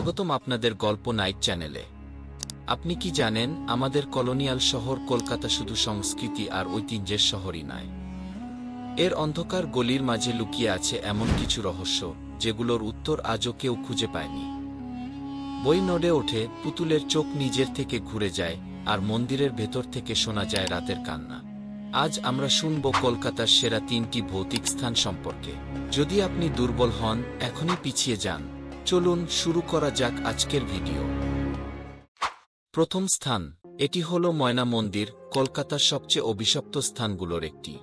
স্বাগতম আপনাদের গল্প নাইট চ্যানেলে। আপনি কি জানেন, আমাদের কলোনিয়াল শহর কলকাতা শুধু সংস্কৃতি আর ঐতিহ্যের শহরই নয়। এর অন্ধকার গলির মাঝে লুকিয়ে আছে এমন কিছু রহস্য, যেগুলোর উত্তর আজও কেউ খুঁজে পায়নি। বই নড়ে ওঠে, পুতুলের চোখ নিজের থেকে ঘুরে যায়, আর মন্দিরের ভেতর থেকে শোনা যায় রাতের কান্না। আজ আমরা শুনব কলকাতার সেরা 3টি ভৌতিক স্থান সম্পর্কে। যদি আপনি দুর্বল হন, এখনই পিছিয়ে যান। চলুন শুরু করা যাক আজকের ভিডিও। প্রথম স্থান, এটি হল ময়না মন্দির, কলকাতার সবচেয়ে অভিশপ্ত স্থানগুলোর একটি।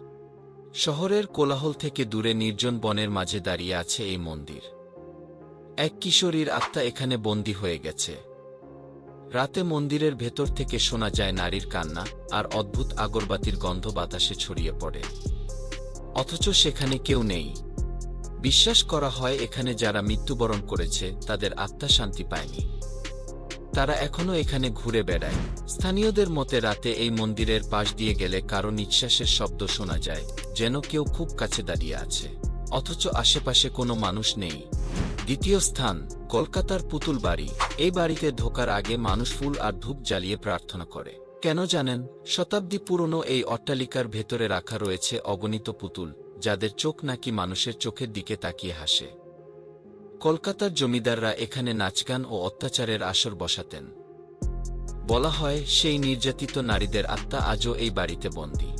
শহরের কোলাহল থেকে দূরে নির্জন বনের মাঝে দাঁড়িয়ে আছে এই মন্দির। এক কিশোরীর আত্মা এখানে বন্দী হয়ে গেছে। রাতে মন্দিরের ভেতর থেকে শোনা যায় নারীর কান্না, আর অদ্ভুত আগরবাতির গন্ধ বাতাসে ছড়িয়ে পড়ে। অথচ সেখানে কেউ নেই। বিশ্বাস করা হয় এখানে যারা মৃত্যুবরণ করেছে তাদের আত্মা শান্তি পায়নি। তারা এখনও এখানে ঘুরে বেড়ায়। স্থানীয়দের মতে রাতে এই মন্দিরের পাশ দিয়ে গেলে কারো নিঃশ্বাসের শব্দ শোনা যায়, যেন কেউ খুব কাছে দাঁড়িয়ে আছে, অথচ আশেপাশে কোনো মানুষ নেই। দ্বিতীয় স্থান, কলকাতার পুতুল বাড়ি। এই বাড়িতে ঢোকার আগে মানুষ ফুল আর ধূপ জ্বালিয়ে প্রার্থনা করে। কেন জানেন? শতাব্দী পুরনো এই অট্টালিকার ভেতরে রাখা রয়েছে অগণিত পুতুল, যাদের চোখ নাকি মানুষের চোখের দিকে তাকিয়ে হাসে। কলকাতার জমিদাররা এখানে নাচগান ও অত্যাচারের আসর বসাতেন। বলা হয় সেই নির্যাতিত নারীদের আত্মা আজও এই বাড়িতে বন্দী।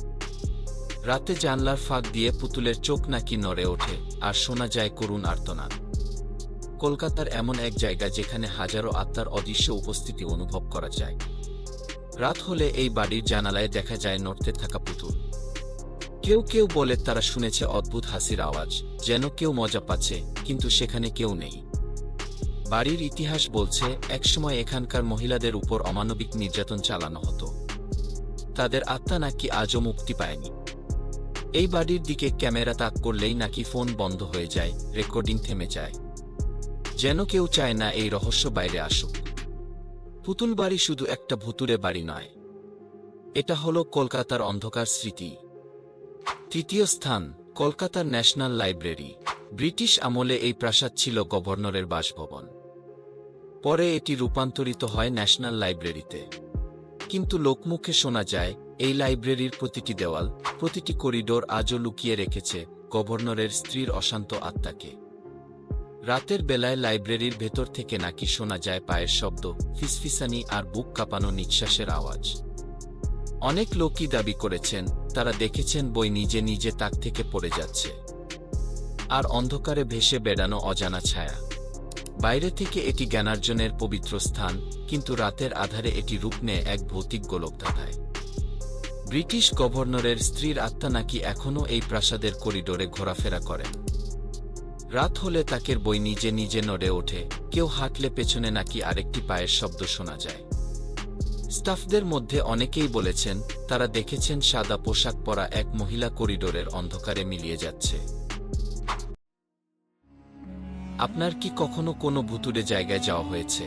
রাতে জানলার ফাঁক দিয়ে পুতুলের চোখ নাকি নড়ে ওঠে, আর শোনা যায় করুণ আর্তনাদ। কলকাতার এমন এক জায়গা যেখানে হাজারো আত্মার অদৃশ্য উপস্থিতি অনুভব করা যায়। রাত হলে এই বাড়ির জানালায় দেখা যায় নড়তে থাকা পুতুল। কেউ কেউ বলে তারা শুনেছে অদ্ভুত হাসির আওয়াজ, যেন কেউ মজা পাচ্ছে, কিন্তু সেখানে কেউ নেই। বাড়ির ইতিহাস বলছে একসময় এখানকার মহিলাদের উপর অমানবিক নির্যাতন চালানো হতো। তাদের আত্মা নাকি আজও মুক্তি পায়নি। এই বাড়ির দিকে ক্যামেরা তাক করলেই নাকি ফোন বন্ধ হয়ে যায়, রেকর্ডিং থেমে যায়, যেন কেউ চায় না এই রহস্য বাইরে আসুক। পুতুল বাড়ি শুধু একটা ভুতুড়ে বাড়ি নয়, এটা হলো কলকাতার অন্ধকার স্মৃতি। তৃতীয় স্থান, কলকাতার ন্যাশনাল লাইব্রেরি। ব্রিটিশ আমলে এই প্রাসাদ ছিল গভর্নরের বাসভবন। পরে এটি রূপান্তরিত হয় ন্যাশনাল লাইব্রেরিতে। কিন্তু লোকমুখে শোনা যায় এই লাইব্রেরির প্রতিটি দেওয়াল, প্রতিটি করিডোর আজও লুকিয়ে রেখেছে গভর্নরের স্ত্রীর অশান্ত আত্মাকে। রাতের বেলায় লাইব্রেরির ভেতর থেকে নাকি শোনা যায় পায়ের শব্দ, ফিসফিসানি আর বুক কাঁপানো নিঃশ্বাসের আওয়াজ। অনেক লোকই দাবি করেছেন তারা দেখেছেন বই নিজে নিজে তাক থেকে পড়ে যাচ্ছে, আর অন্ধকারে ভেসে বেড়ানো অজানা ছায়া। বাইরে থেকে এটি জ্ঞানার্জনের পবিত্র স্থান, কিন্তু রাতের আধারে এটি রূপ নেয় এক ভৌতিক গোলকধাঁধায়। ব্রিটিশ গভর্নরের স্ত্রীর আত্মা নাকি এখনও এই প্রাসাদের করিডোরে ঘোরাফেরা করেন। রাত হলে তাকের বই নিজে নিজে নড়ে ওঠে, কেউ হাঁটলে পেছনে নাকি আরেকটি পায়ের শব্দ শোনা যায়। স্টাফদের মধ্যে অনেকেই বলেছেন তারা দেখেছেন সাদা পোশাক পরা এক মহিলা করিডোরের অন্ধকারে মিলিয়ে যাচ্ছে। আপনার কি কখনো কোনো ভুতুড়ে জায়গায় যাওয়া হয়েছে?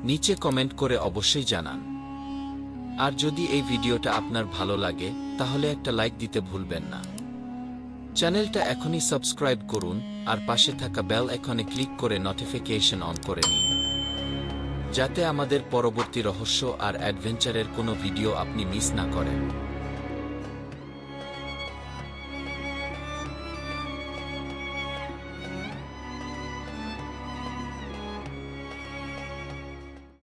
নিচে কমেন্ট করে অবশ্যই জানান। আর যদি এই ভিডিওটা আপনার ভালো লাগে, তাহলে একটা লাইক দিতে ভুলবেন না। চ্যানেলটা এখনই সাবস্ক্রাইব করুন, আর পাশে থাকা বেল আইকনে ক্লিক করে নোটিফিকেশন অন করে নিন, যাতে আমাদের পরবর্তী রহস্য আর অ্যাডভেঞ্চারের কোনো ভিডিও আপনি মিস না করেন।